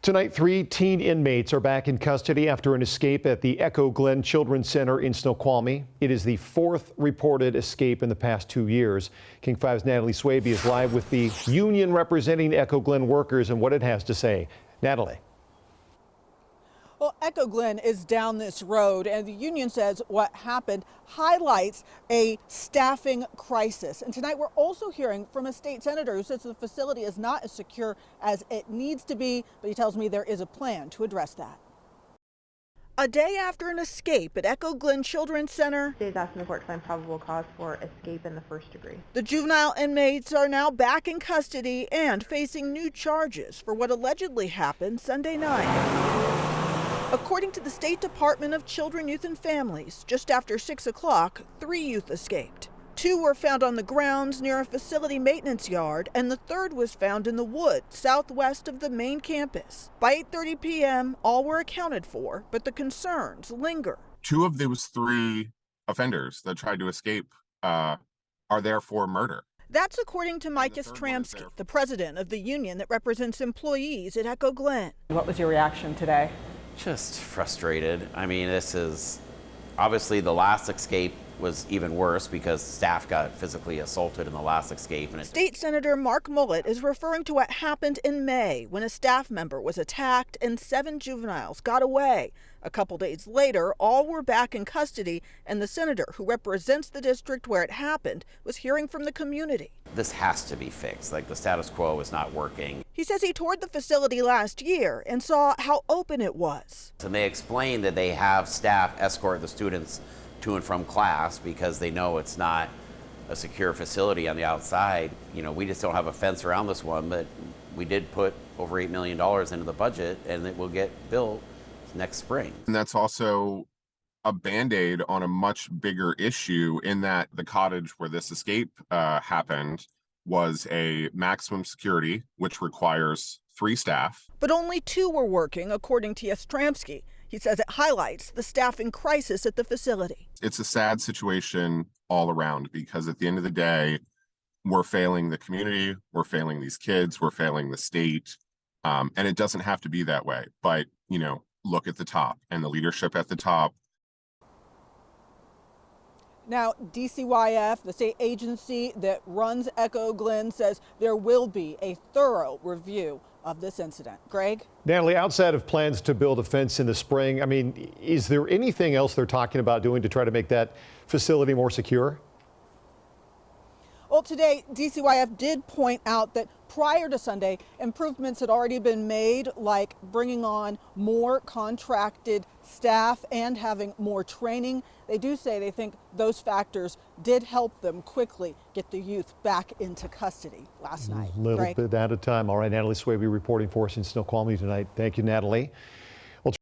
Tonight, 3 teen inmates are back in custody after an escape at the Glen Children's Center in Snoqualmie. It is the 4th reported escape in the past 2 years. King 5's Natalie Swaby is live with the union representing Glen workers and what it has to say. Natalie. Well, Glen is down this road, and the union says what happened highlights a staffing crisis. And tonight we're also hearing from a state senator who says the facility is not as secure as it needs to be, but he tells me there is a plan to address that. A day after an escape at Glen Children's Center, He is asking the court to find probable cause for escape in the first degree. The juvenile inmates are now back in custody and facing new charges for what allegedly happened Sunday night. According to the State Department of Children, Youth and Families, just after 6 o'clock, 3 youth escaped. 2 were found on the grounds near a facility maintenance yard, and the 3rd was found in the woods southwest of the main campus. By 8:30 p.m., all were accounted for, but the concerns linger. 2 of those 3 offenders that tried to escape are there for murder. That's according to Mike Stramsky, the president of the union that represents employees at Glen. What was your reaction today? Just frustrated. I mean, this is obviously the last escape was even worse because staff got physically assaulted in the last escape. And State Senator Mark Mullet is referring to what happened in May when a staff member was attacked and 7 juveniles got away. A couple days later, all were back in custody, and the senator who represents the district where it happened was hearing from the community. This has to be fixed. Like, the status quo is not working. He says he toured the facility last year and saw how open it was. And they explained that they have staff escort the students to and from class because they know it's not a secure facility on the outside. You know, we just don't have a fence around this one, but we did put over $8 million into the budget, and it will get built next spring. And that's also a Band-Aid on a much bigger issue in that the cottage where this escape happened was a maximum security, which requires 3 staff. But only 2 were working, according to Stramsky. He says it highlights the staffing crisis at the facility. It's a sad situation all around because at the end of the day, we're failing the community, we're failing these kids, we're failing the state, and it doesn't have to be that way. But, you know, look at the top and the leadership at the top. Now, DCYF, the state agency that runs Glen, says there will be a thorough review of this incident. Greg? Natalie, outside of plans to build a fence in the spring, I mean, is there anything else they're talking about doing to try to make that facility more secure? Well, today, DCYF did point out that prior to Sunday, improvements had already been made, like bringing on more contracted staff and having more training. They do say they think those factors did help them quickly get the youth back into custody last night. A little bit at a time. All right, Natalie Swaby reporting for us in Snoqualmie tonight. Thank you, Natalie.